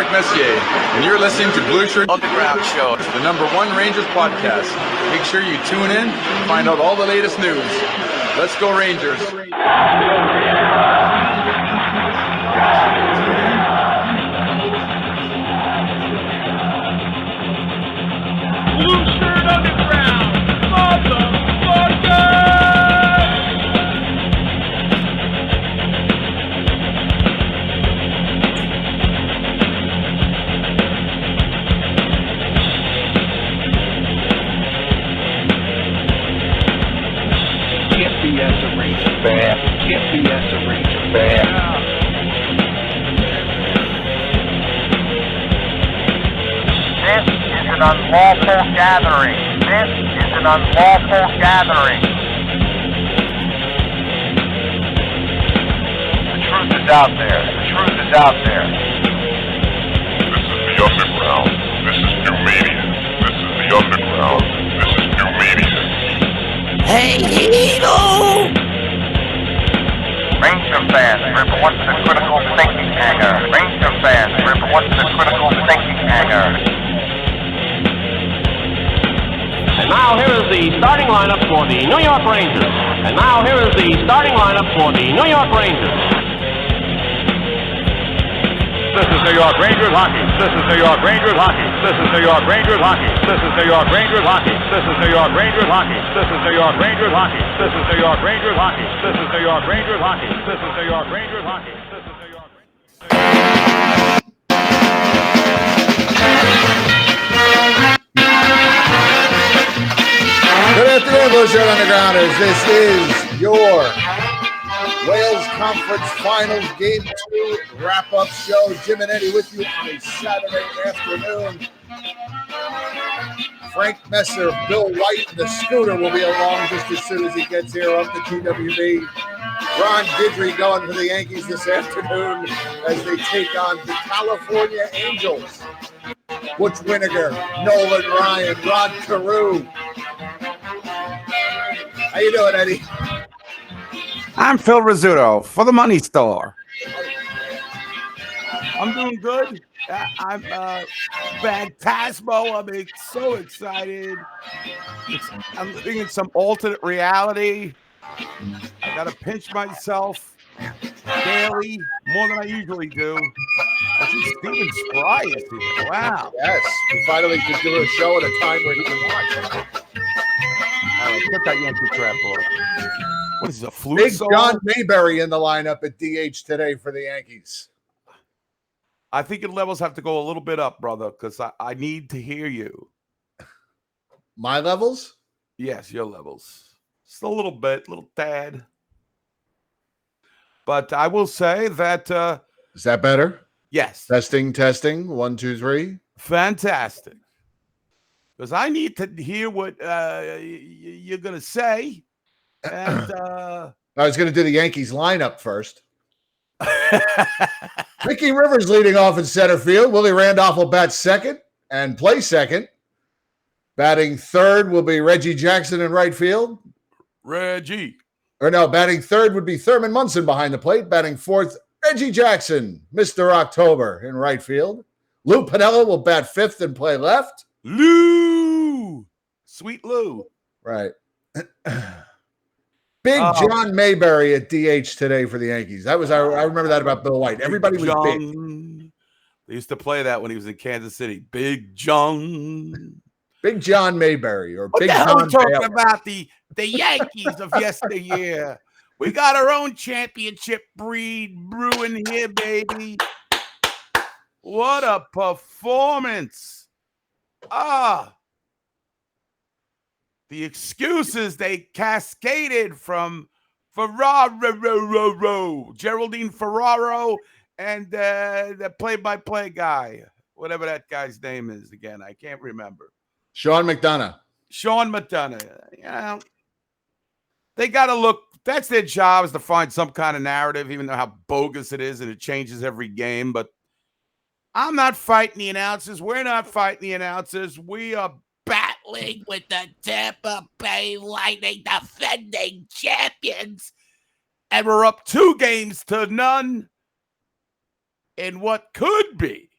Mark Messier, and you're listening to Blueshirt Underground Show, the #1 Rangers podcast. Make sure you tune in to find out all the latest news. Let's go Rangers. Blueshirt Underground, motherfucker! TFBS Ranger fan, TFBS Ranger fan. This is an unlawful gathering. This is an unlawful gathering. The truth is out there. The truth is out there. This is the underground. This is new media. This is the underground. This is new media. Hey, Hito! Ranger fans, report to the critical thinking hangar. Ranger fans, report to the critical thinking hangar. And now here is the starting lineup for the New York Rangers. And now here is the starting lineup for the New York Rangers. This is New York Rangers hockey. This is New York Rangers hockey. This is New York Rangers hockey. This is New York Rangers hockey. This is New York Rangers hockey. This is New York Rangers hockey. This is New York Rangers hockey. This is New York Rangers hockey. This is New York Rangers hockey. This is New York Rangers. Good afternoon, Blueshirt Undergrounders. This is your Wales Conference Finals Game 2 wrap-up show. Jim and Eddie with you on a Saturday afternoon. Frank Messer, Bill White, and the Scooter will be along just as soon as he gets here up to GWB. Ron Guidry going for the Yankees this afternoon as they take on the California Angels. Butch Winnegar, Nolan Ryan, Rod Carew. How you doing, Eddie? I'm Phil Rizzuto for the Money Store. I'm doing good. I'm Phantasmo. I'm so excited. I'm living in some alternate reality. I gotta pinch myself daily more than I usually do. I see Steven Spry is here. Wow. Yes, we finally could do a show at a time where he can watch. All right, put that Yankee trap on. What is this, a flute Big song? John Mayberry in the lineup at DH today for the Yankees. I think your levels have to go a little bit up, brother, because I need to hear you. My levels? Yes, your levels. Just a little bit, little tad. But I will say that Is that better? yes, Testing. 1, 2, 3. fantastic. Because I need to hear what you're going to say. And I was going to do the Yankees lineup first. Mickey Rivers leading off in center field. Willie Randolph will bat second and play second. Batting third will be Reggie Jackson in right field. Reggie. Or no, batting third would be Thurman Munson behind the plate. Batting fourth, Reggie Jackson, Mr. October in right field. Lou Piniella will bat fifth and play left. Lou. Sweet Lou. Right. Big John Mayberry at DH today for the Yankees. That was I remember that about Bill White. Everybody was big. They used to play that when he was in Kansas City. Big John. Big John Mayberry or What Big the hell are John we talking Baylor. about the Yankees of yesteryear? We got our own championship breed brewing here, baby. What a performance. The excuses they cascaded from Ferraro, Geraldine Ferraro, and the play-by-play guy, whatever that guy's name is again. I can't remember. Sean McDonough. Sean McDonough. You know, they got to look. That's their job, is to find some kind of narrative, even though how bogus it is and it changes every game. But I'm not fighting the announcers. We're not fighting the announcers. We are battling with the Tampa Bay Lightning, defending champions. And we're up 2-0 in what could be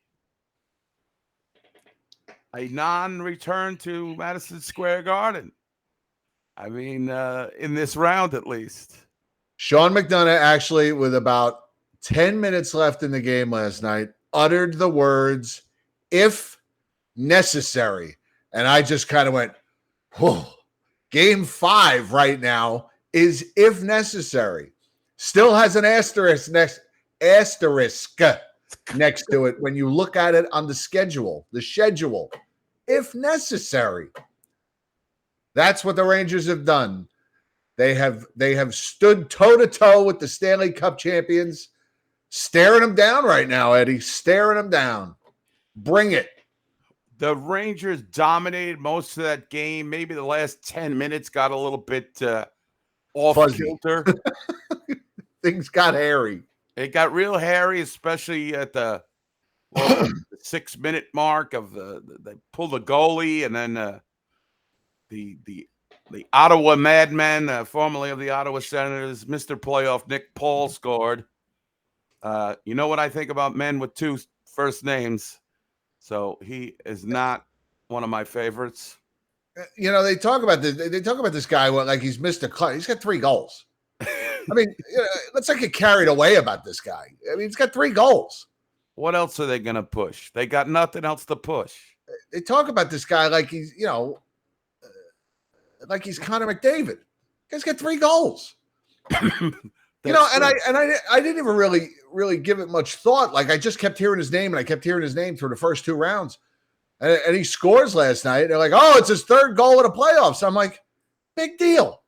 a non-return to Madison Square Garden. I mean, in this round at least. Sean McDonough actually, with about 10 minutes left in the game last night, uttered the words, "if necessary." And I just kind of went, whoa. Game 5 right now is if necessary. Still has an asterisk next to it when you look at it on the schedule, if necessary. That's what the Rangers have done. They have stood toe-to-toe with the Stanley Cup champions, staring them down right now, Eddie, staring them down. Bring it. The Rangers dominated most of that game. Maybe the last 10 minutes got a little bit off kilter. Things got hairy. It got real hairy, especially at the 6-minute mark of they pulled the goalie, and then the Ottawa Madman, formerly of the Ottawa Senators, Mr. Playoff Nick Paul scored. You know what I think about men with 2 first names? So he is not one of my favorites. You know, they talk about this guy like he's Mr. Clutch. He's got 3 goals. I mean, let's not get carried away about this guy. I mean, he's got 3 goals. What else are they going to push? They got nothing else to push. They talk about this guy like he's, like he's Connor McDavid. He's got 3 goals. And I didn't even really give it much thought. Like, I just kept hearing his name, and I kept hearing his name through the first 2 rounds. And he scores last night. They're like, oh, it's his 3rd goal in the playoffs. I'm like, big deal.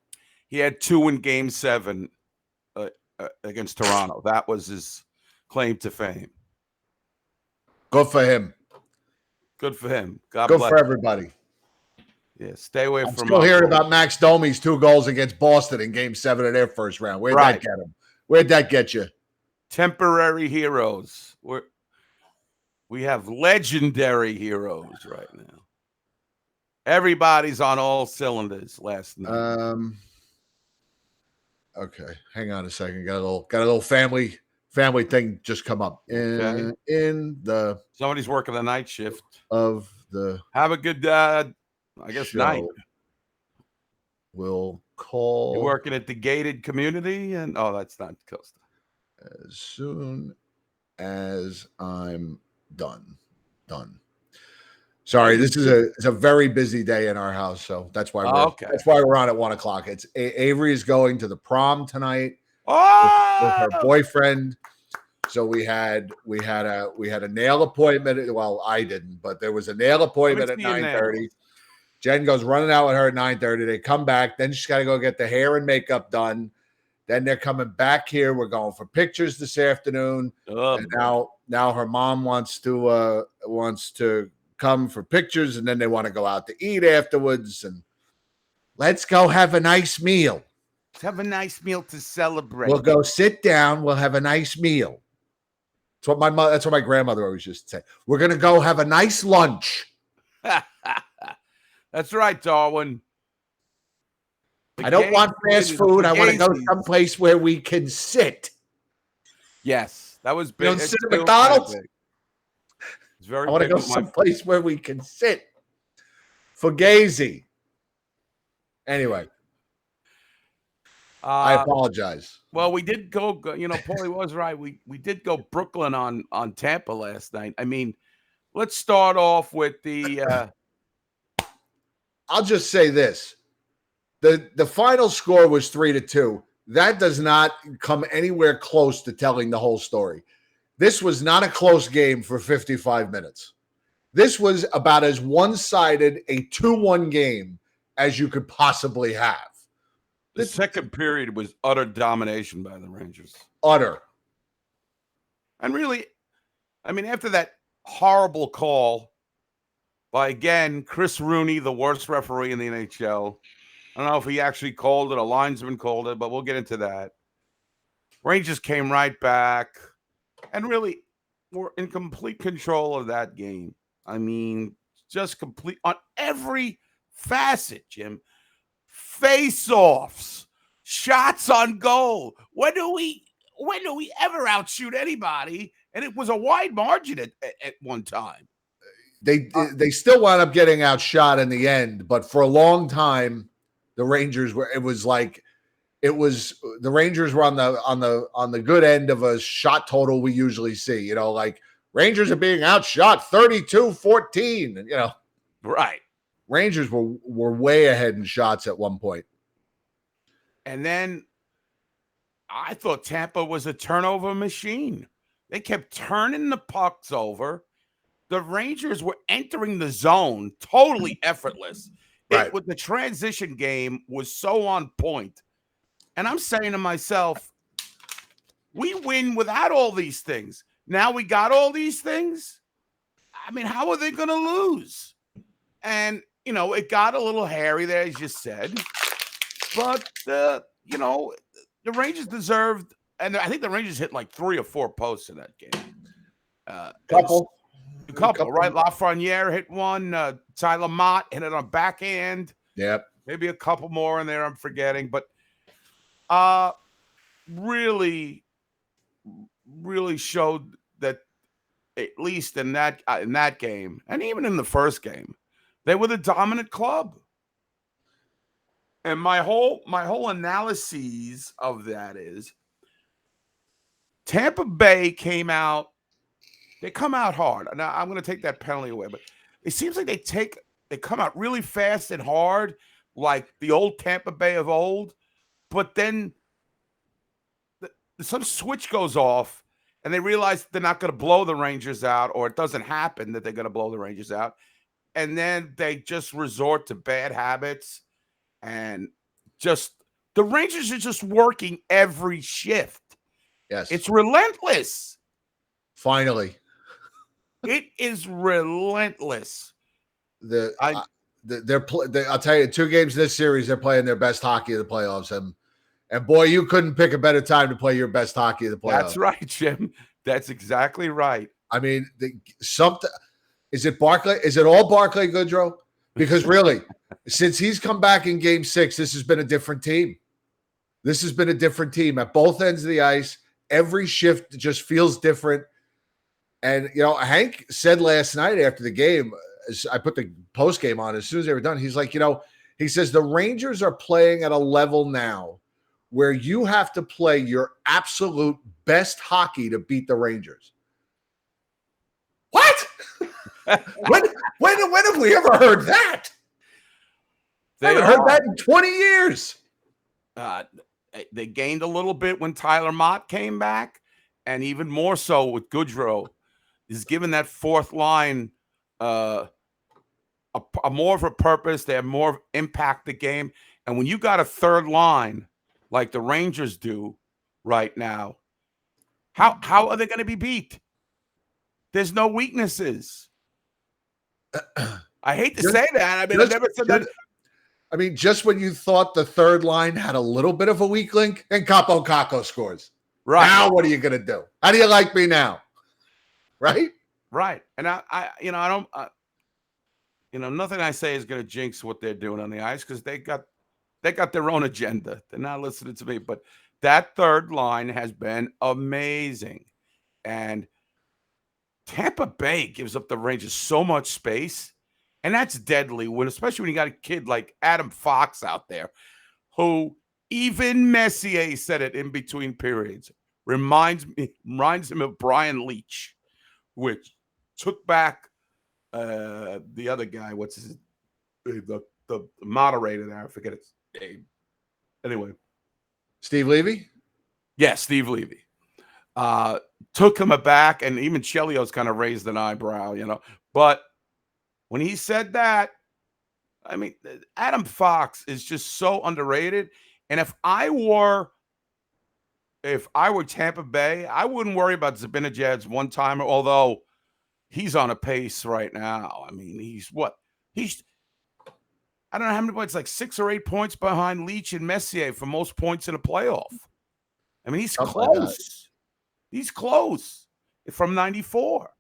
He had 2 in Game 7 against Toronto. That was his claim to fame. Good for him. Good for him. God Good bless for everybody. Yeah, stay away from. Still hearing about Max Domi's 2 goals against Boston in Game 7 of their first round. Where'd that get him? Where'd that get you? Temporary heroes. We have legendary heroes right now. Everybody's on all cylinders last night. Okay, hang on a second. Got a little family thing just come up in the. Somebody's working the night shift of the. Have a good night. We'll call. You're working at the gated community, and that's not Costa. As soon as I'm done. Sorry, this is a very busy day in our house, so that's why we're on at 1:00. It's Avery is going to the prom tonight with her boyfriend. So we had a nail appointment. Well, I didn't, but there was a nail appointment at 9:30. Jen goes running out with her at 9:30. They come back. Then she's got to go get the hair and makeup done. Then they're coming back here. We're going for pictures this afternoon. And now her mom wants to come for pictures, and then they want to go out to eat afterwards. And let's go have a nice meal. Let's have a nice meal to celebrate. We'll go sit down. We'll have a nice meal. That's what my grandmother always used to say. We're gonna go have a nice lunch. That's right, Darwin. I don't want fast food. I want to go someplace where we can sit. Yes, that was big. You don't sit at McDonald's. I want to go someplace where we can sit. Fugazi. Anyway, I apologize. Well, we did go. Paulie was right. We did go Brooklyn on Tampa last night. I mean, let's start off with the. I'll just say this: the final score was 3-2. That does not come anywhere close to telling the whole story. This was not a close game for 55 minutes. This was about as one-sided a 2-1 game as you could possibly have. The second period was utter domination by the Rangers. Utter. And really, I mean, after that horrible call by, again, Chris Rooney, the worst referee in the NHL. I don't know if he actually called it, a linesman called it, but we'll get into that. Rangers came right back and really were in complete control of that game. I mean, just complete on every facet, Jim. Face-offs, shots on goal. When do we ever outshoot anybody? And it was a wide margin at one time. They still wound up getting outshot in the end, but for a long time, the Rangers were. The Rangers were on the good end of a shot total we usually see. Like Rangers are being outshot 32-14. Right. Rangers were way ahead in shots at one point. And then I thought Tampa was a turnover machine. They kept turning the pucks over. The Rangers were entering the zone totally effortless. Right. The transition game was so on point. And I'm saying to myself, we win without all these things. Now we got all these things. I mean, how are they going to lose? And, it got a little hairy there, as you said. But, the Rangers deserved, and I think the Rangers hit like 3 or 4 posts in that game. A couple, right? Lafreniere hit one. Tyler Mott hit it on backhand. Yep. Maybe a couple more in there I'm forgetting. But really showed that, at least in that game, and even in the first game, they were the dominant club. And my whole analysis of that is Tampa Bay came out. They come out hard. Now I'm going to take that penalty away, but it seems like they come out really fast and hard, like the old Tampa Bay of old. But then some switch goes off, and they realize they're not going to blow the Rangers out, or it doesn't happen that they're going to blow the Rangers out. And then they just resort to bad habits, and the Rangers are just working every shift. Yes. It's relentless. Finally. It is relentless. I'll tell you, 2 games in this series, they're playing their best hockey of the playoffs. And boy, you couldn't pick a better time to play your best hockey of the playoffs. That's right, Jim. That's exactly right. I mean, is it Barclay? Is it all Barclay Goodrow? Because really, since he's come back in Game 6, this has been a different team. This has been a different team at both ends of the ice. Every shift just feels different. And, Hank said last night after the game, as I put the post game on as soon as they were done, he's like, he says the Rangers are playing at a level now where you have to play your absolute best hockey to beat the Rangers. What? when have we ever heard that? I haven't heard that in 20 years. They gained a little bit when Tyler Mott came back, and even more so with Goodrow. He's given that fourth line a more of a purpose. They have more impact the game. And when you got a third line like the Rangers do right now, how are they going to be beat? There's no weaknesses. I hate to say that. I mean, I've never said that. I mean, just when you thought the third line had a little bit of a weak link, and Capo Caco scores. Right. Now what are you going to do? How do you like me now? Right? Right. And nothing I say is going to jinx what they're doing on the ice, because they got their own agenda. They're not listening to me. But that third line has been amazing. And Tampa Bay gives up the Rangers so much space, and that's deadly, especially when you got a kid like Adam Fox out there, who even Messier said it in between periods. Reminds him of Brian Leach, which took back the other guy. What's his the moderator there? I forget his name. Anyway, Steve Levy. Yeah, Steve Levy. Took him aback, and even Chelios kind of raised an eyebrow, But when he said that, I mean, Adam Fox is just so underrated. And if I were Tampa Bay, I wouldn't worry about Zibanejad's one-timer, although he's on a pace right now. I mean, I don't know how many points, like 6 or 8 points behind Leach and Messier for most points in a playoff. I mean, he's close. He's close from 94.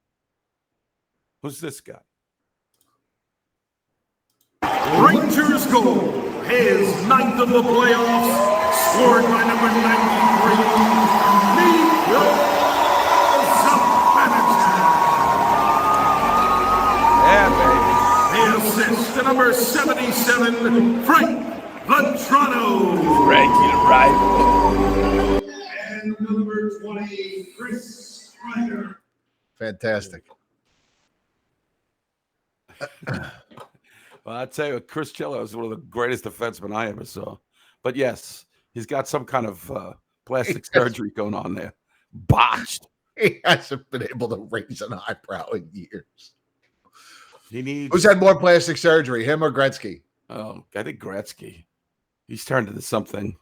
Who's this guy? Rangers goal, his 9th of the playoffs, scored by number 93, Miguel Zibanejad. Yeah, number 77, Frank Ventrano. Frankie the Rifle. And number 20, Chris Strider. Fantastic. Well, I tell you, Chris Cello is one of the greatest defensemen I ever saw. But yes, he's got some kind of plastic surgery going on there. Botched. He hasn't been able to raise an eyebrow in years. He needs. Who's had more plastic surgery, him or Gretzky? Oh, I think Gretzky. He's turned into something.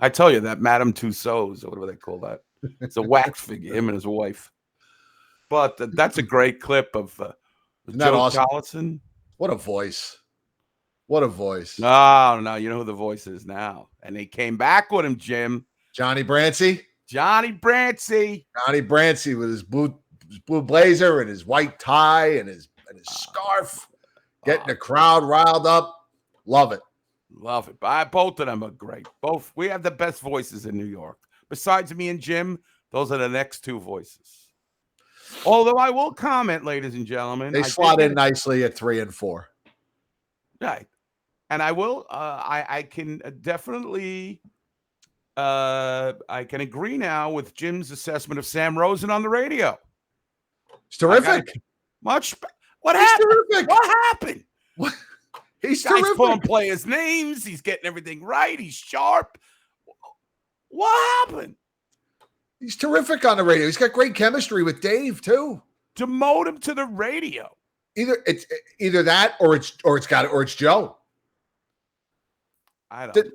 I tell you that Madame Tussauds or whatever they call that. It's a wax figure, him and his wife. But that's a great clip of Isn't that Joe awesome? Collison. What a voice. What a voice. No, you know who the voice is now. And they came back with him, Jim. Johnny Brancy. Johnny Brancy. Johnny Brancy with his blue blazer and his white tie and his scarf. Getting the crowd riled up. Love it. Love it. Both of them are great. Both. We have the best voices in New York. Besides me and Jim, those are the next two voices. Although I will comment, ladies and gentlemen. They slot in nicely at 3 and 4. Right. And I will, I can definitely, I can agree now with Jim's assessment of Sam Rosen on the radio. It's terrific. What happened? Terrific. What happened? What? He's Guy's terrific. calling players' names. He's getting everything right. He's sharp. What happened? He's terrific on the radio. He's got great chemistry with Dave too. Demote him to the radio. Either that or it's Joe. I don't know.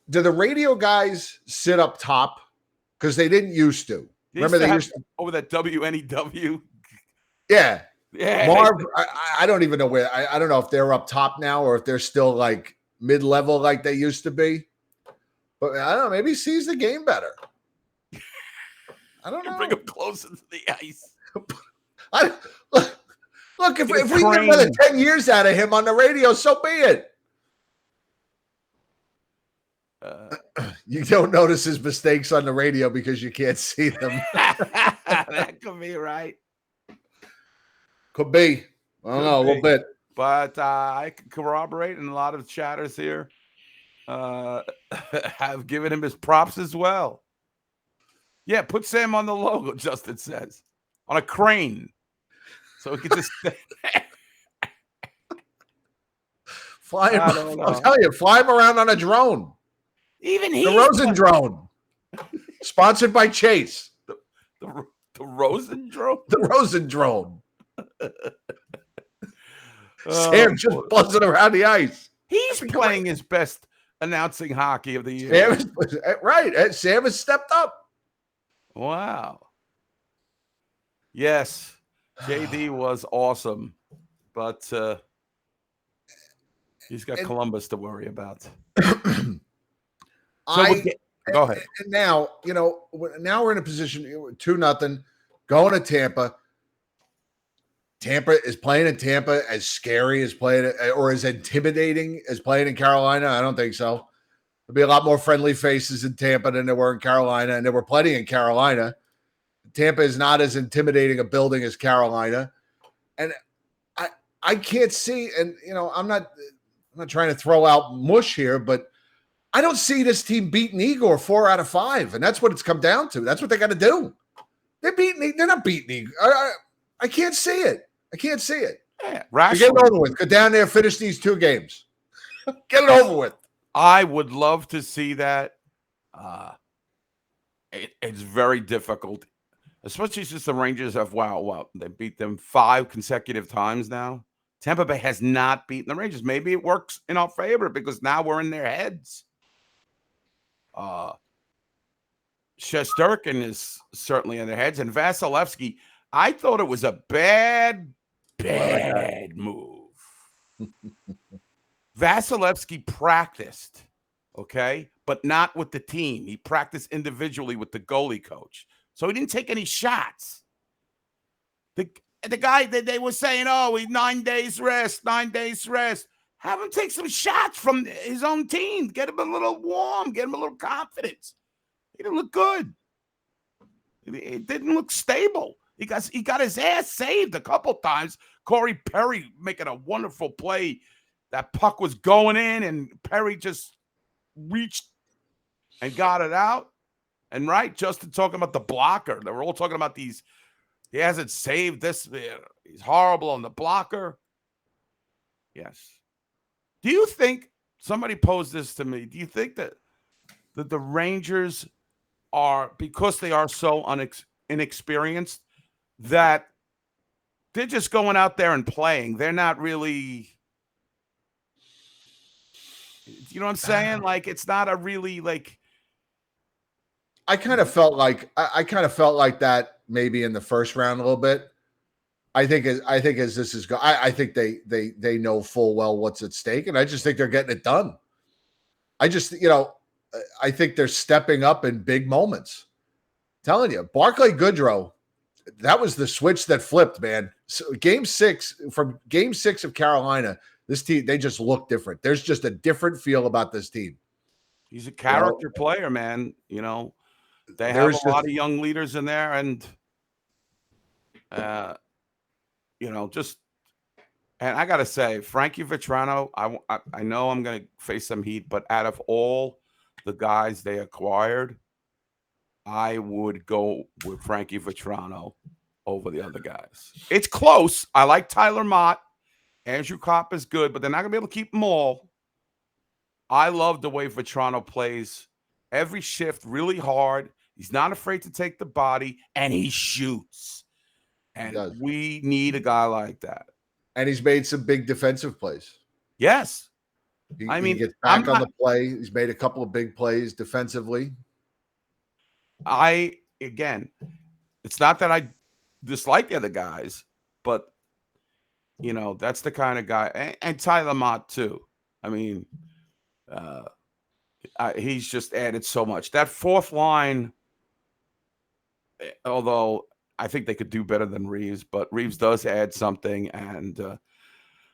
Do the radio guys sit up top? Because they didn't used to. Remember they used to over that WNEW? Yeah. Yeah. Marv, I don't even know where. I don't know if they're up top now or if they're still like mid-level like they used to be. But I don't know. Maybe he sees the game better. I don't know. Bring him closer to the ice. Look, if we get another 10 years out of him on the radio, so be it. You don't notice his mistakes on the radio because you can't see them. That could be right. Could be. I don't know, a little bit. But I can corroborate, and a lot of chatters here have given him his props as well. Yeah, put Sam on the logo, Justin says. On a crane. So he can just fly him. I'll tell you, fly him around on a drone. Even he. The Rosen drone. Sponsored by Chase. The Rosen drone? The Rosen drone. Sam just buzzing around the ice. He's playing his best announcing hockey of the year. Right. Sam has stepped up. Wow. Yes. JD was awesome. But he's got Columbus to worry about. Go ahead. And now, now we're in a position 2-0 going to Tampa. Tampa is playing in Tampa as scary as playing or as intimidating as playing in Carolina. I don't think so. There'll be a lot more friendly faces in Tampa than there were in Carolina, and there were plenty in Carolina. Tampa is not as intimidating a building as Carolina. And I can't see, and I'm not trying to throw out mush here, but I don't see this team beating Igor 4 out of 5, and that's what it's come down to. That's what they got to do. They're not beating Igor. I can't see it. I can't see it. Yeah, get it over with. Go down there, finish these 2 games. Get it over with. I would love to see that. It's very difficult, especially since the Rangers have, they beat them 5 consecutive times now. Tampa Bay has not beaten the Rangers. Maybe it works in our favor because now we're in their heads. Shesterkin is certainly in their heads, and Vasilevsky, I thought it was a bad move. Vasilevsky practiced, okay, but not with the team. He practiced individually with the goalie coach. So he didn't take any shots. The guy that they were saying, he's 9 days rest. Have him take some shots from his own team. Get him a little warm. Get him a little confidence. He didn't look good. It didn't look stable. He got his ass saved a couple times. Corey Perry making a wonderful play. That puck was going in, and Perry just reached and got it out. And right, Justin talking about the blocker. They were all talking about these. He hasn't saved this. He's horrible on the blocker. Yes. Do you think, somebody posed this to me, do you think that the Rangers are, because they are so inexperienced, that they're just going out there and playing? They're not really, you know what I'm saying? Like, it's not a really, like, I kind of felt like that maybe in the first round a little bit. I think as this is I think they know full well what's at stake, and I just think they're getting it done. I just, I think they're stepping up in big moments. I'm telling you, Barclay Goodrow, that was the switch that flipped, man. So game 6 of Carolina, this team, they just look different. There's just a different feel about this team. He's a character player, man. They have a lot of young leaders in there, and and I gotta say, Frankie Vetrano, I know I'm gonna face some heat, but out of all the guys they acquired, I would go with Frankie Vetrano over the other guys. It's close. I like Tyler Mott. Andrew Kopp is good, but they're not gonna be able to keep them all. I love the way Vetrano plays every shift really hard. He's not afraid to take the body, and he shoots. And we need a guy like that. And he's made some big defensive plays. Yes. He gets back on the play. He's made a couple of big plays defensively. Again, it's not that I dislike the other guys, but, that's the kind of guy. And Tyler Mott, too. I mean, he's just added so much. That fourth line, although I think they could do better than Reeves, but Reeves does add something, and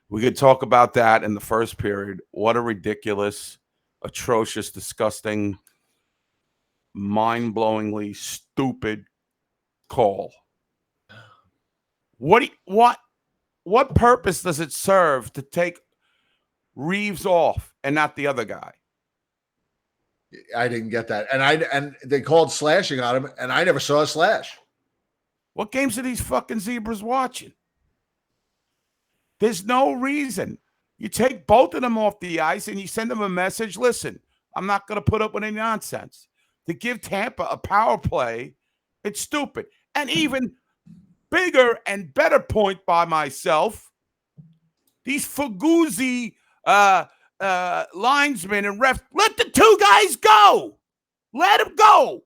we could talk about that in the first period. What a ridiculous, atrocious, disgusting, mind-blowingly stupid call. What purpose does it serve to take Reeves off and not the other guy? I didn't get that. And they called slashing on him, and I never saw a slash. What games are these fucking zebras watching? There's no reason. You take both of them off the ice and you send them a message. Listen, I'm not going to put up with any nonsense. To give Tampa a power play, it's stupid. And even bigger and better point by myself, these Fuguzi linesmen and refs, let the two guys go. Let them go.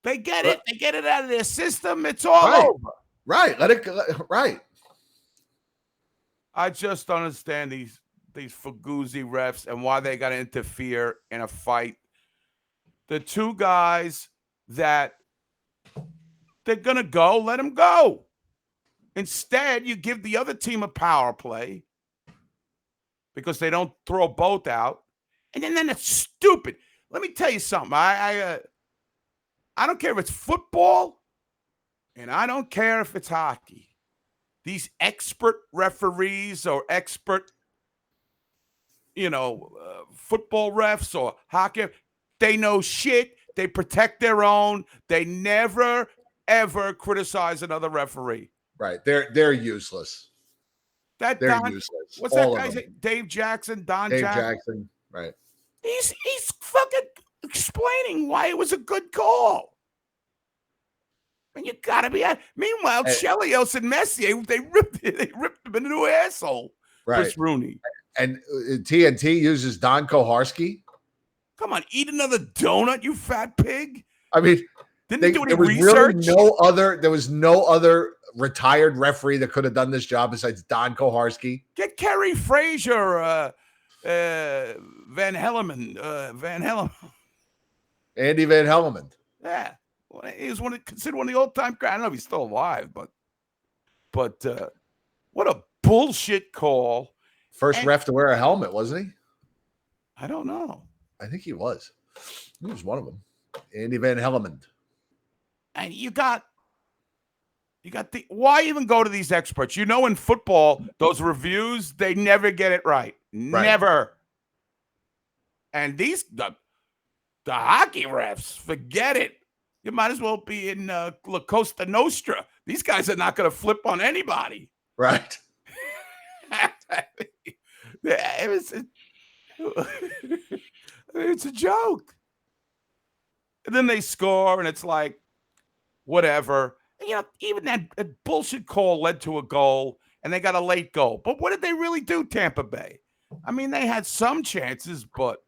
They get it. They get it out of their system. It's all over. Right. Let it go. Right. I just don't understand these Fuguzi refs and why they got to interfere in a fight. The two guys that they're going to go, let them go. Instead, you give the other team a power play because they don't throw both out. And then it's stupid. Let me tell you something. I don't care if it's football, and I don't care if it's hockey. These expert referees or expert, football refs or hockey, they know shit. They protect their own. They never, ever criticize another referee. Right. They're useless. They're useless. What's that guy's name? Dave Jackson, Dave Jackson. Right. He's fucking explaining why it was a good call. And you gotta be. Meanwhile, Chelios and Messier, they ripped him into an asshole. Right. Chris Rooney. And TNT uses Don Koharski. Come on, eat another donut, you fat pig. I mean, didn't do any there was research. Really there was no other retired referee that could have done this job besides Don Koharski. Get Kerry Frazier, Van Hellemond. Andy Van Hellemond. Yeah. He was considered one of the all-time greats. I don't know if he's still alive, but what a bullshit call. First ref to wear a helmet, wasn't he? I don't know. I think he was. He was one of them. Andy Van Hellemond. And you got why even go to these experts? You know, in football, those reviews, they never get it right. Never. And the hockey refs, forget it. You might as well be in La Costa Nostra. These guys are not going to flip on anybody. Right. It's a joke. And then they score, and it's like, whatever. Even that bullshit call led to a goal, and they got a late goal. But what did they really do, Tampa Bay? I mean, they had some chances, but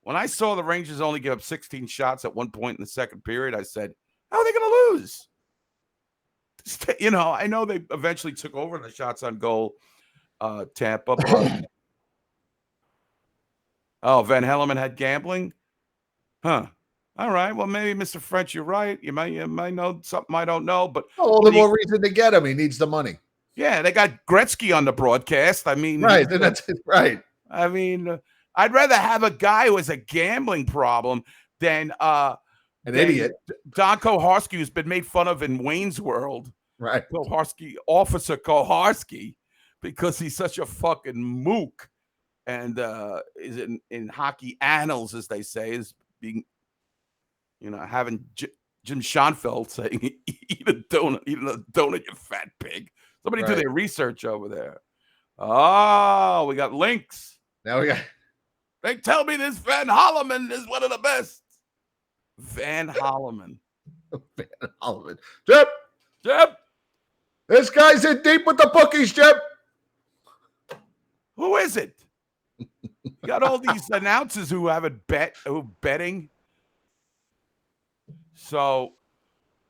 when I saw the Rangers only give up 16 shots at one point in the second period, I said, how are they going to lose? I know they eventually took over the shots on goal, Tampa. But Van Helleman had gambling? Huh. All right. Well, maybe, Mr. French, you're right. You might know something I don't know, but all the more reason to get him. He needs the money. Yeah, they got Gretzky on the broadcast. I mean, right. That's it. Right. I mean, I'd rather have a guy who has a gambling problem than an idiot. Don Koharski, who's been made fun of in Wayne's World. Right. Officer Koharski, because he's such a fucking mook, and is in hockey annals, as they say, is being. Having Jim Schoenfeld saying, eat a donut, you fat pig. Somebody do their research over there. Oh, we got links. Now we got. They tell me this Van Holleman is one of the best. Van Holleman. Van Holleman. Jeb. This guy's in deep with the bookies, Jeb. Who is it? You got all these announcers who betting. So,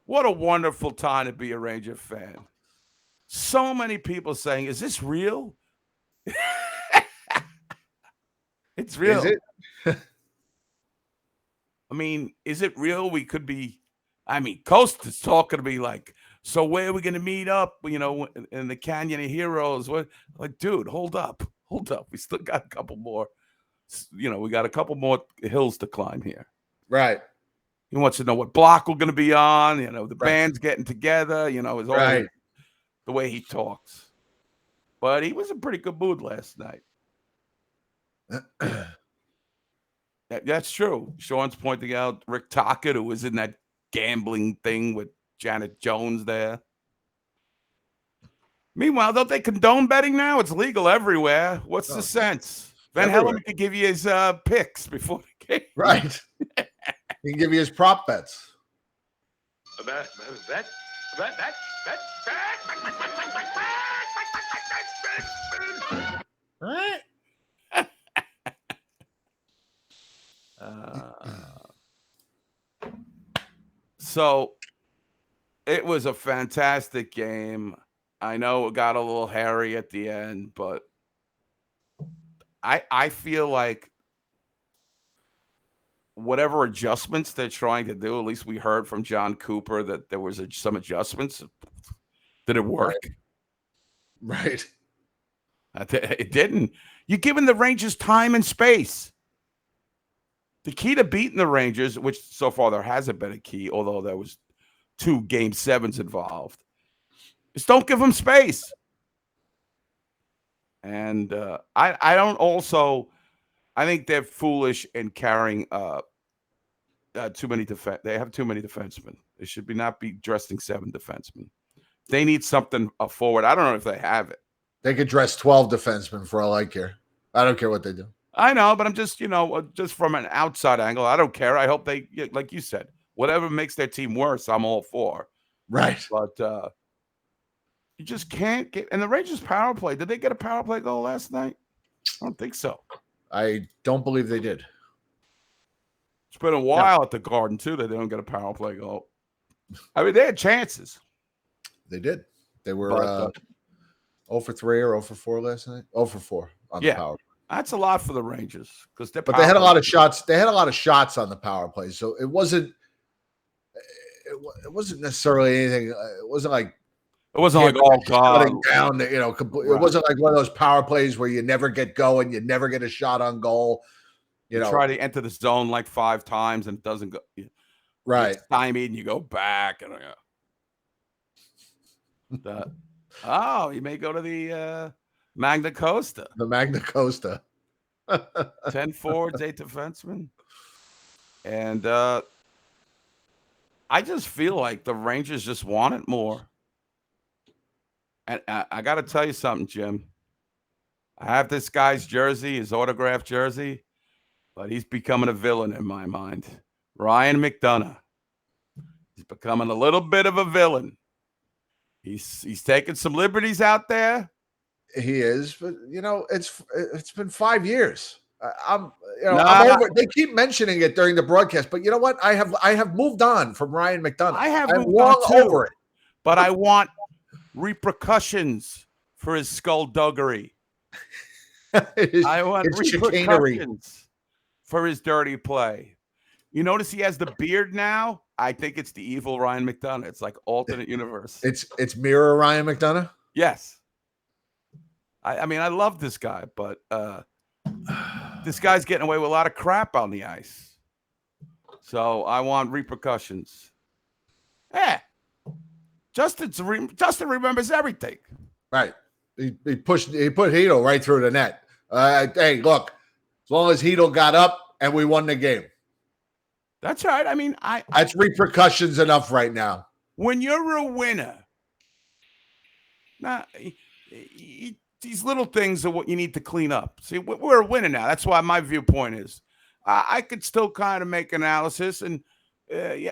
what a wonderful time to be a Ranger fan. So many people saying, is this real? It's real. Is it? I mean, is it real? We could be, Coast is talking to me like, so where are we going to meet up, in the Canyon of Heroes? What? Like, dude, hold up. We still got a couple more, we got a couple more hills to climb here. Right. He wants to know what block we're going to be on. The band's getting together. Is all the way he talks. But he was in pretty good mood last night. That's true. Sean's pointing out Rick Tockett, who was in that gambling thing with Janet Jones there. Meanwhile, don't they condone betting now? It's legal everywhere. What's the sense? Van Helleman could give you his picks before the game. Right. He can give you his prop bets. Right. So it was a fantastic game. I know it got a little hairy at the end, but I feel like whatever adjustments they're trying to do, at least we heard from John Cooper that there was some adjustments. Did it work? Right. It didn't. You're giving the Rangers time and space. The key to beating the Rangers, which so far there hasn't been a key, although there was 2 Game 7s involved, is don't give them space. And I think they're foolish in carrying too many They have too many defensemen. They should not be dressing 7 defensemen. They need something forward. I don't know if they have it. They could dress 12 defensemen for all I care. I don't care what they do. I know, but I'm just, just from an outside angle, I don't care. I hope they, like you said, whatever makes their team worse, I'm all for. Right. But you just can't get. And the Rangers power play, did they get a power play goal last night? I don't think so. I don't believe they did. It's been a while at the Garden, too, that they don't get a power play goal. I mean, they had chances. They did. They were 0 for 3 or 0 for 4 last night. 0 for 4 on the power play. That's a lot for the Rangers because but they had a lot of shots. They had a lot of shots on the power play, so it wasn't necessarily anything. It wasn't like all God down. It wasn't like one of those power plays where you never get going, you never get a shot on goal. You try to enter the zone like 5 times and it doesn't go. Right, stymied and you go back and He may go to the Magna Costa. The Magna Costa. 10 forwards, 8 defensemen. And I just feel like the Rangers just want it more. And I got to tell you something, Jim. I have this guy's jersey, his autographed jersey, but he's becoming a villain in my mind. Ryan McDonough. He's becoming a little bit of a villain. He's taking some liberties out there. He is, but it's been 5 years. I'm over. They keep mentioning it during the broadcast, but you know what? I have moved on from Ryan McDonough. I'm moved long on too. over it, but I want repercussions for his skullduggery. I want repercussions for his dirty play. You notice he has the beard now. I think it's the evil Ryan McDonough. It's like alternate universe. It's mirror Ryan McDonough. Yes. I mean, I love this guy, but this guy's getting away with a lot of crap on the ice. So I want repercussions. Yeah. Justin remembers everything. Right. He put Hedo right through the net. Hey, look, as long as Hedo got up and we won the game. That's right. I mean, that's repercussions enough right now. When you're a winner, these little things are what you need to clean up. See, we're a winner now. That's why my viewpoint is I could still kind of make analysis, and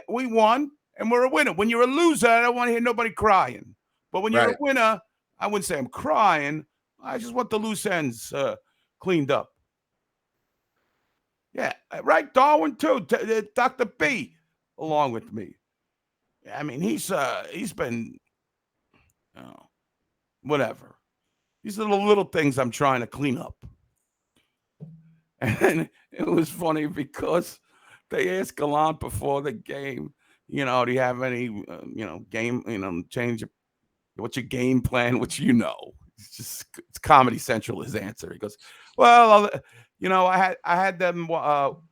we won, and we're a winner. When you're a loser, I don't want to hear nobody crying. But when you're a winner, I wouldn't say I'm crying. I just want the loose ends cleaned up. Yeah, right, Darwin too. Dr. B, along with me. I mean, he's been, whatever. These are the little things I'm trying to clean up. And it was funny because they asked Gallant before the game, do you have any, game, change? What's your game plan? Which it's Comedy Central. His answer. He goes, well, I had them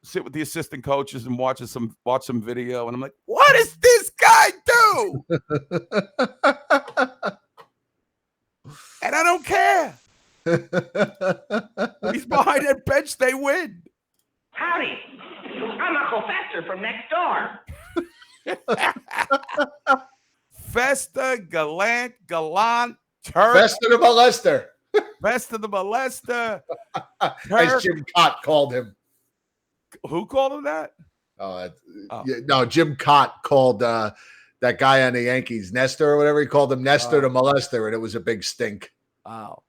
sit with the assistant coaches and watch some video, and I'm like, what does this guy do? And I don't care. He's behind that bench. They win. Howdy, I'm Uncle Fester from next door. Fester, Gallant, Turk. Fester the Molester. Fester the Molester. As Jim Cott called him. Who called him that? No, Jim Cott called that guy on the Yankees, Nestor or whatever. He called him Nestor the Molester, and it was a big stink. Wow.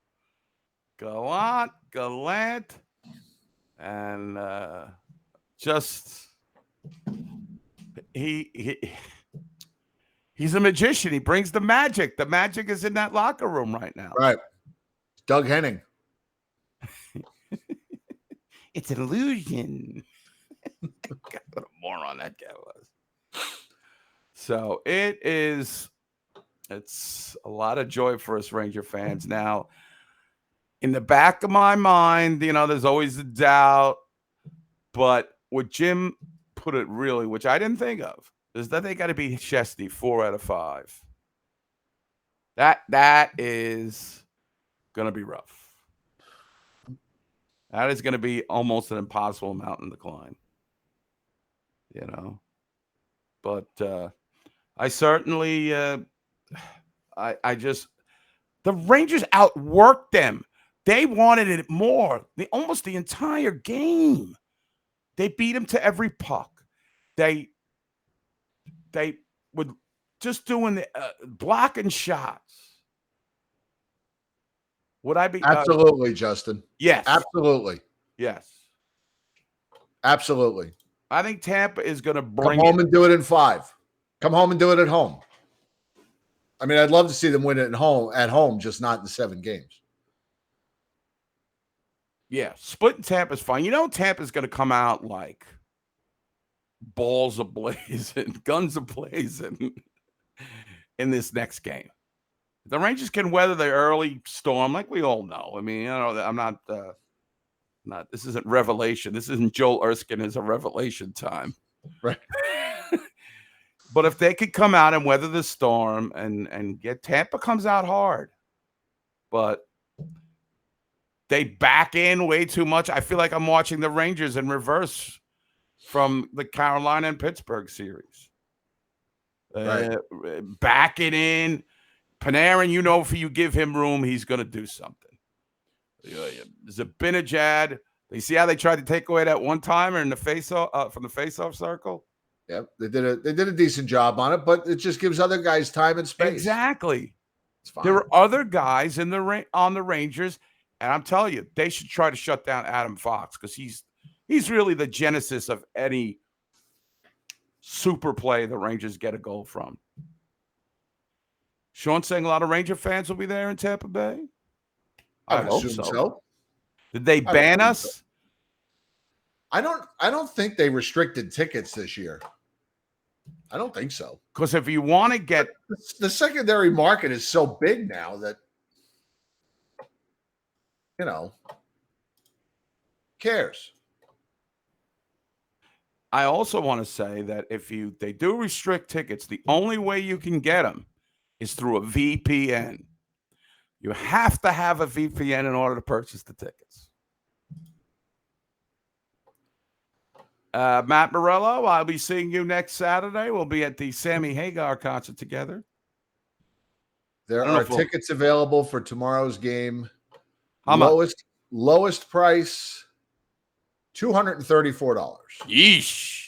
Gallant, and just he's a magician. He brings the magic. The magic is in that locker room right now. Right. Doug Henning. It's an illusion. God, what a moron that guy was. So it's a lot of joy for us Ranger fans. Now, in the back of my mind, there's always a doubt, but what Jim put it really, which I didn't think of, is that they got to be Chesty 4 out of 5. That is going to be rough. That is going to be almost an impossible mountain to climb. But I certainly, the Rangers outworked them. They wanted it more. Almost the entire game. They beat them to every puck. They would just doing the blocking shots. Would I be absolutely, Justin? Yes, absolutely. Yes, absolutely. I think Tampa is going to bring come home and do it in 5. Come home and do it at home. I mean, I'd love to see them win it at home, just not in 7 games. Yeah, splitting Tampa's fine. Tampa's going to come out like balls ablazing, guns ablazing in this next game. The Rangers can weather the early storm, like we all know. I mean, I'm not. This isn't revelation. This isn't Joel Erskine is a revelation time, right? But if they could come out and weather the storm and get Tampa comes out hard, but they back in way too much. I feel like I'm watching the Rangers in reverse from the Carolina and Pittsburgh series. Right. Back it in. Panarin, you know, if you give him room, he's going to do something. Zibanejad, you see how they tried to take away that one-timer in the face-off from the face-off circle? Yep, they did a decent job on it, but it just gives other guys time and space. Exactly. It's fine. There are other guys on the Rangers, and I'm telling you, they should try to shut down Adam Fox because he's really the genesis of any super play the Rangers get a goal from. Sean saying a lot of Ranger fans will be there in Tampa Bay. I hope so. Did they ban us? So. I don't think they restricted tickets this year. I don't think so. Because if you want to get the secondary market is so big now that cares. I also want to say that if they do restrict tickets, the only way you can get them is through a VPN. You have to have a VPN in order to purchase the tickets. Matt Morello, I'll be seeing you next Saturday. We'll be at the Sammy Hagar concert together. There are tickets available for tomorrow's game. How much? Lowest price, $234. Yeesh.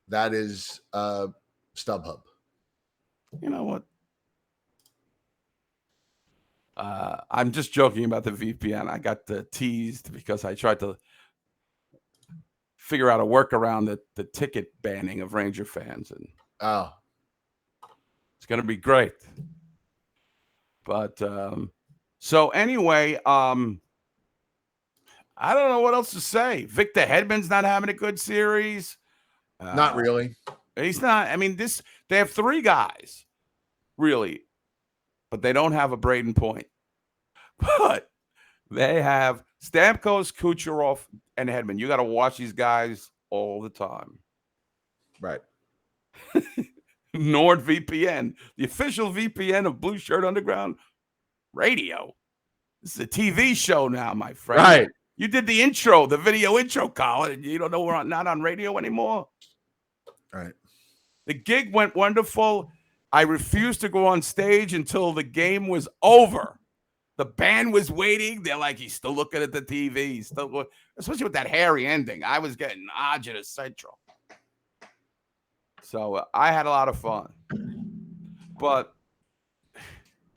That is StubHub. You know what? I'm just joking about the VPN. I got teased because I tried to figure out a workaround the ticket banning of Ranger fans, and it's going to be great. But so anyway, I don't know what else to say. Victor Hedman's not having a good series. Not really. He's not. I mean, they have three guys, really, but they don't have a Braden Point. But they have Stamkos, Kucherov, and Hedman. You got to watch these guys all the time. Right. NordVPN, the official VPN of Blueshirt Underground Radio. This is a TV show now, my friend. Right. You did the intro, the video intro, Colin. You don't know we're not on radio anymore. Right. The gig went wonderful. I refused to go on stage until the game was over. The band was waiting. They're like, he's still looking at the TV. He's still, especially with that hairy ending. I was getting agita central. So I had a lot of fun. But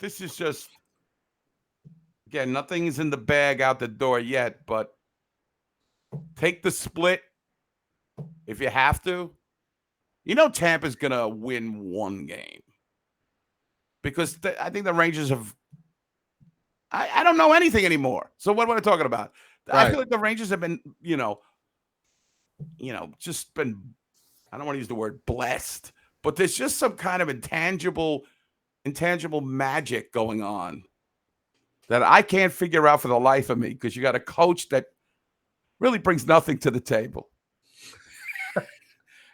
this is just, again, nothing is in the bag out the door yet. But take the split if you have to. You know Tampa's going to win one game. Because I think the Rangers have, I don't know anything anymore. So what am I talking about? Right. I feel like the Rangers have been, just been, I don't want to use the word blessed, but there's just some kind of intangible magic going on that I can't figure out for the life of me, because you got a coach that really brings nothing to the table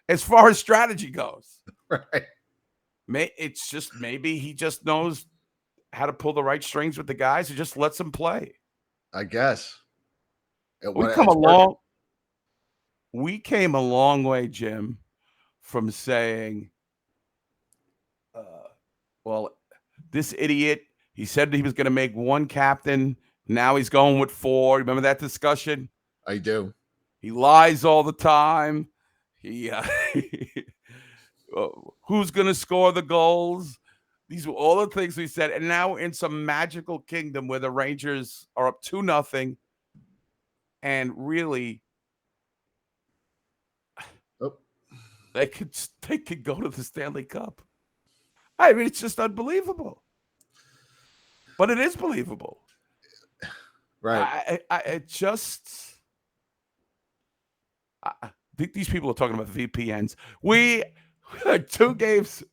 as far as strategy goes. Right. It's just maybe he just knows how to pull the right strings with the guys and just lets them play. I guess. We came a long way, Jim, from saying, well, this idiot, he said he was going to make one captain. Now he's going with 4. Remember that discussion? I do. He lies all the time. Who's going to score the goals? These were all the things we said. And now we're in some magical kingdom where the Rangers are up 2-0. And really, they could go to the Stanley Cup. I mean, it's just unbelievable. But it is believable. Right. These people are talking about VPNs. We had 2-0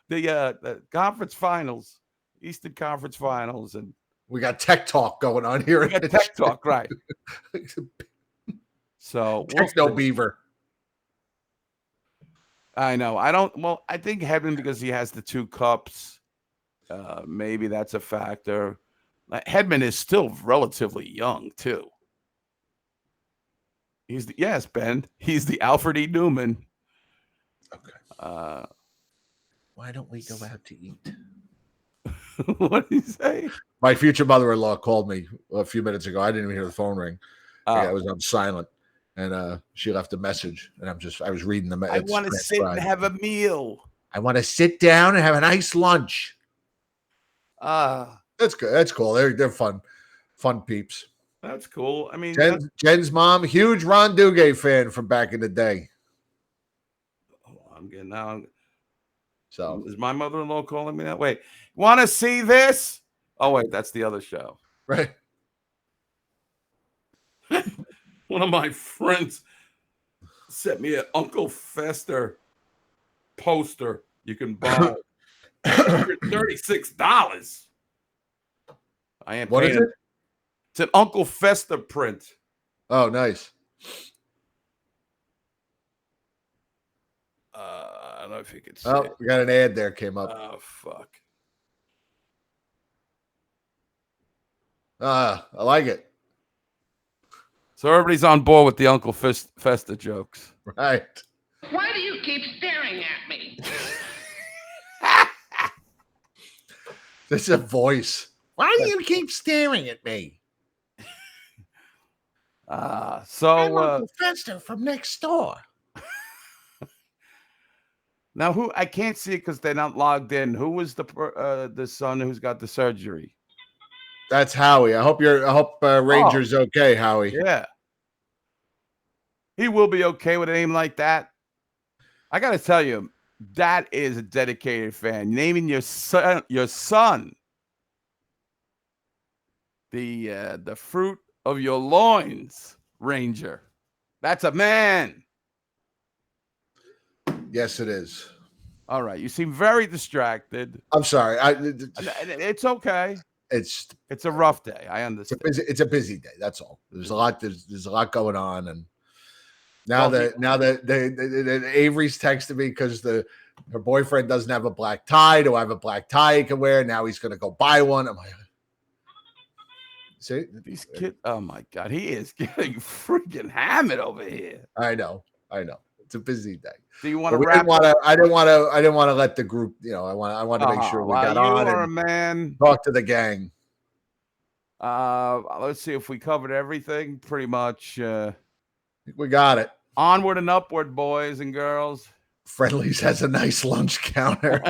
the conference finals, Eastern Conference Finals, and we got tech talk going on here. We got tech talk, right? So Techno Beaver. I know. I don't. Well, I think Hedman because he has the 2 cups. Maybe that's a factor. Hedman is still relatively young too. Yes, Ben. He's the Alfred E. Newman. Okay. Why don't we go out to eat? What did he say? My future mother-in-law called me a few minutes ago. I didn't even hear the phone ring. I Oh. was on silent, and she left a message, and I was reading the message. I want to sit and have a meal. I want to sit down and have a nice lunch. That's good. That's cool. They're fun peeps. That's cool. I mean, Jen's mom, huge Ron Duguay fan from back in the day. I'm getting now. So is my mother-in-law calling me that? Wait, want to see this? Oh wait, that's the other show. Right. One of my friends sent me an Uncle Fester poster you can buy for $36. I am. What is it? It's an Uncle Fester print. Oh, nice. I don't know if you could see. Oh, we got an ad there came up. Oh fuck. I like it. So everybody's on board with the Uncle Fester jokes. Right. Why do you keep staring at me? This is a voice. Why do you keep staring at me? So Uncle Fester from next door. Now who I can't see it because they're not logged in. Who was the son who's got the surgery? That's Howie. I hope Ranger's okay, Howie. Yeah. He will be okay with a name like that. I gotta tell you, that is a dedicated fan. Naming your son the fruit of your loins, Ranger. That's a man. Yes, it is. All right. You seem very distracted. I'm sorry. It's okay. It's a rough day. I understand. It's a busy day. That's all. There's a lot going on, and now that Avery's texted me because her boyfriend doesn't have a black tie. Do I have a black tie he can wear? Now he's gonna go buy one. I'm like, see these kids. Oh my god, he is getting freaking hammered over here. I know. It's a busy day. Do you want to wrap? I didn't want to let the group. I want to make sure we got on and a man. Talk to the gang. Let's see if we covered everything. Pretty much. We got it. Onward and upward, boys and girls. Friendly's has a nice lunch counter.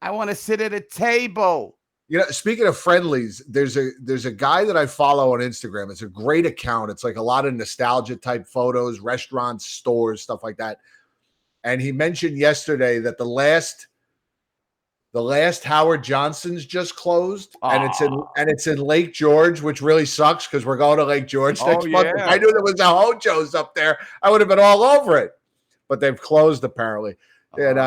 I want to sit at a table. Speaking of Friendly's, there's a guy that I follow on Instagram. It's a great account. It's like a lot of nostalgia type photos, restaurants, stores, stuff like that. And he mentioned yesterday that the last Howard Johnson's just closed, and it's in Lake George, which really sucks because we're going to Lake George next month. If I knew there was a Hojo's up there, I would have been all over it. But they've closed apparently. And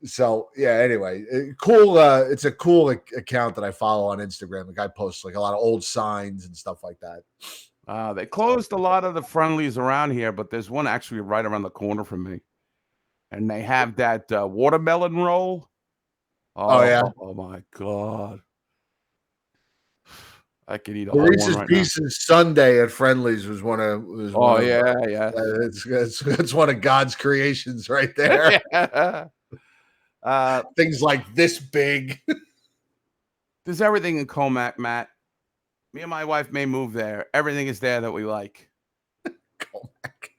so yeah, anyway, cool. It's a cool account that I follow on Instagram. The guy posts like a lot of old signs and stuff like that. They closed a lot of the Friendlies around here, but there's one actually right around the corner from me, and they have that watermelon roll. Oh yeah! Oh my god! I could eat a Reese's right Pieces Sunday at Friendly's was one of. It's one of God's creations right there. Things like this big. There's everything in Comac, Matt. Me and my wife may move there. Everything is there that we like. Comac.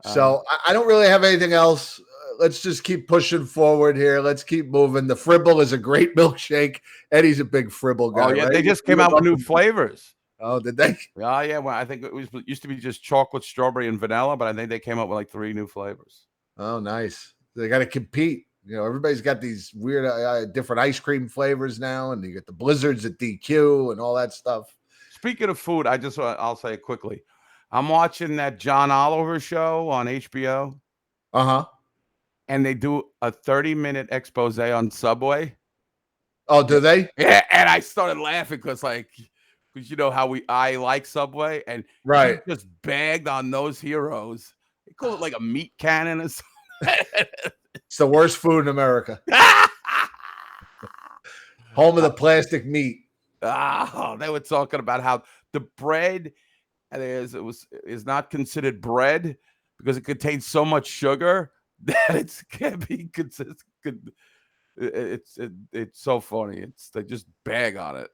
So I don't really have anything else. Let's just keep pushing forward here. Let's keep moving. The Fribble is a great milkshake. Eddie's a big Fribble guy. Oh yeah, right? they just came out with new flavors. Oh, did they? Oh yeah. Well, I think it used to be just chocolate, strawberry, and vanilla, but I think they came up with like 3 new flavors. Oh, nice. They got to compete. Everybody's got these weird, different ice cream flavors now, and you get the Blizzards at DQ and all that stuff. Speaking of food, I'll say it quickly. I'm watching that John Oliver show on HBO. And they do a 30-minute expose on Subway. Oh, do they? Yeah, and I started laughing because you know how I like Subway, and right, he just bagged on those heroes They call it like a meat cannon or something. It's the worst food in America. Home of the plastic meat. They were talking about how the bread is not considered bread because it contains so much sugar that it can't be considered. It's so funny. They just bag on it.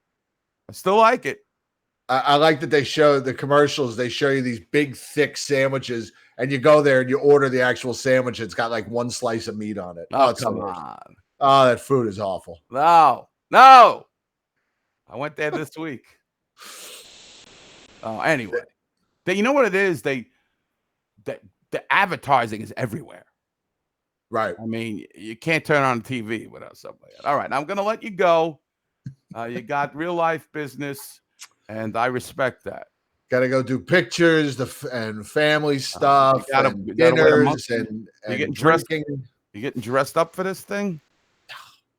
I still like it. I like that they show the commercials. They show you these big, thick sandwiches, and you go there and you order the actual sandwich. It's got like one slice of meat on it. Oh, come on. Oh, that food is awful. No. I went there this week. Oh, anyway, you know what it is? The advertising is everywhere. Right. I mean, you can't turn on TV without something like that. All right, I'm going to let you go. You got real life business, and I respect that. Got to go do pictures and family stuff, you gotta and wear dinners, and getting drinking. You getting dressed up for this thing?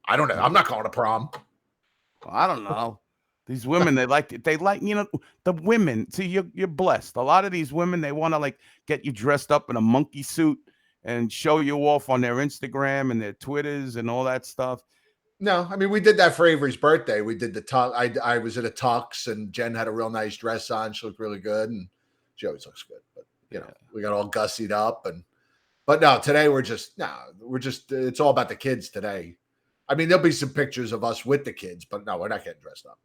I don't know. I'm not going to prom. Well, I don't know. These women, they like the women. See, you're blessed. A lot of these women, they want to like get you dressed up in a monkey suit and show you off on their Instagram and their Twitters and all that stuff. No, I mean, we did that for Avery's birthday. We did the tux. I was at a tux, and Jen had a real nice dress on. She looked really good, and she always looks good. But we got all gussied up, but no, today it's all about the kids today. I mean, there'll be some pictures of us with the kids, but no, we're not getting dressed up.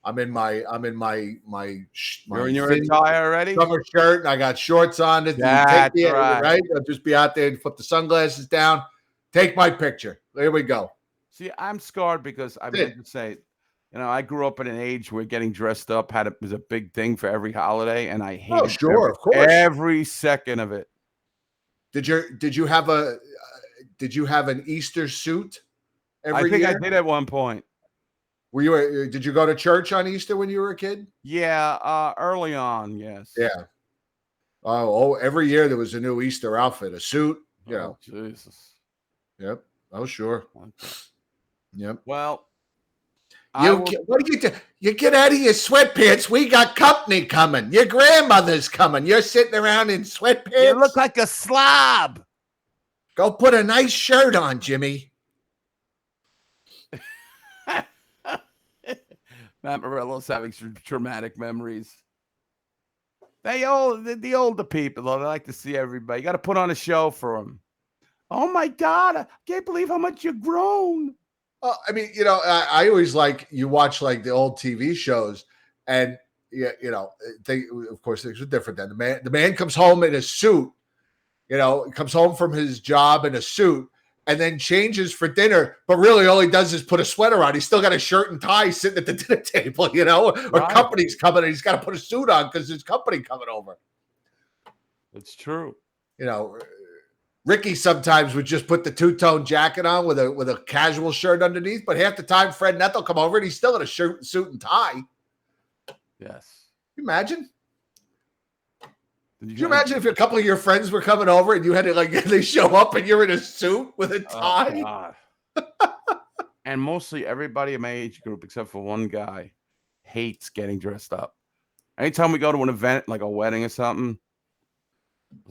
I'm in my You're in your attire already? Summer shirt, and I got shorts on. That's right. I'll just be out there and flip the sunglasses down. Take my picture. There we go. See, I'm scarred because I meant to say, I grew up in an age where getting dressed up was a big thing for every holiday, and I hated of course, every second of it. Did you have an Easter suit every year? I did at one point. Did you go to church on Easter when you were a kid? Yeah, early on, yes. Yeah. Oh, every year there was a new Easter outfit, a suit. Jesus. Yep. Oh, sure. Okay. Yep. Well, what do you do? You get out of your sweatpants. We got company coming. Your grandmother's coming. You're sitting around in sweatpants. You look like a slob. Go put a nice shirt on, Jimmy. Matt Morello's having some traumatic memories. The older people, they like to see everybody. You got to put on a show for them. Oh my God, I can't believe how much you've grown. I mean, I always you watch like the old TV shows, and they, of course, things are different then. The man comes home in a suit, comes home from his job in a suit, and then changes for dinner, but really all he does is put a sweater on. He's still got a shirt and tie sitting at the dinner table, or company's coming and he's got to put a suit on because there's company coming over. It's true. Ricky sometimes would just put the two-tone jacket on with a casual shirt underneath, but half the time Fred Neth will come over and he's still in a suit and tie. Yes. Can you imagine? Could you imagine if a couple of your friends were coming over and you had to they show up and you're in a suit with a tie? Oh, and mostly everybody in my age group, except for one guy, hates getting dressed up. Anytime we go to an event, like a wedding or something,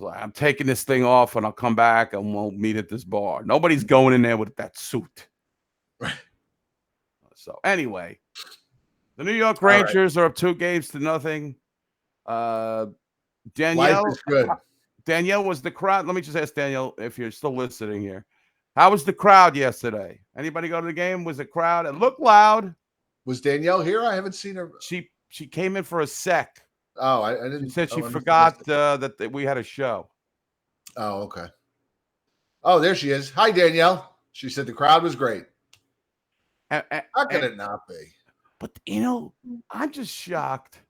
I'm taking this thing off and I'll come back and we'll meet at this bar. Nobody's going in there with that suit. Right. So anyway, the New York Rangers are up 2-0. Danielle, life is good. Danielle, was the crowd? Let me just ask Danielle if you're still listening here. How was the crowd yesterday? Anybody go to the game? Was the crowd? It looked loud. Was Danielle here? I haven't seen her. She came in for a sec. Oh, I didn't. She said she forgot that we had a show. Oh, okay. Oh, there she is. Hi, Danielle. She said the crowd was great. How can it not be? But I'm just shocked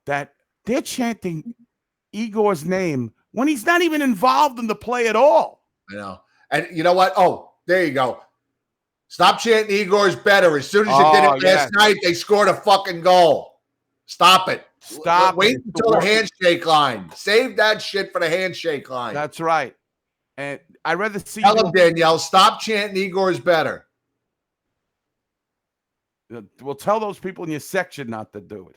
that they're chanting Igor's name when he's not even involved in the play at all. I know. And you know what? Oh, there you go. Stop chanting Igor's better. As soon as you did it last night, they scored a fucking goal. Stop it. Stop. Wait until the handshake line. Save that shit for the handshake line. That's right. And I'd rather see. Tell him, Danielle, stop chanting Igor's better. We'll tell those people in your section not to do it.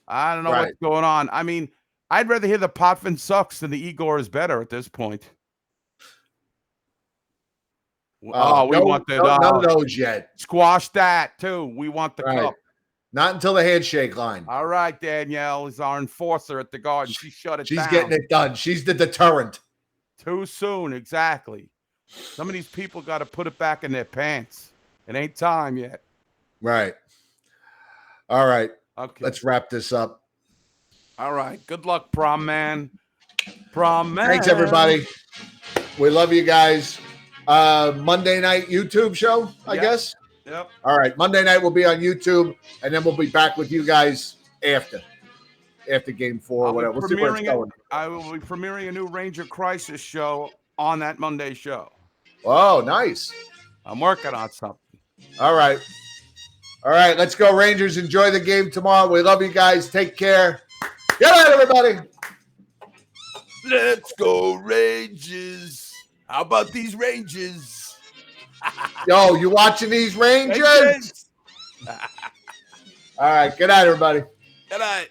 I don't know what's going on. I mean, I'd rather hear the Potvin sucks than the Igor is better at this point. We want the none of those yet. Squash that too. We want the cup. Not until the handshake line. All right, Danielle is our enforcer at the Garden. She shut it down. She's getting it done. She's the deterrent. Too soon, exactly. Some of these people got to put it back in their pants. It ain't time yet. Right. All right. Okay. Let's wrap this up. All right. Good luck, prom man. Prom man. Thanks, everybody. We love you guys. Monday night YouTube show, I guess. Yep. All right. Monday night will be on YouTube, and then we'll be back with you guys after game 4 or whatever. We'll see where it's going. I will be premiering a new Ranger Crisis show on that Monday show. Oh, nice. I'm working on something. All right. Let's go, Rangers. Enjoy the game tomorrow. We love you guys. Take care. Good night, everybody. Let's go, Rangers. How about these Rangers? Yo, you watching these Rangers? Rangers. All right. Good night, everybody. Good night.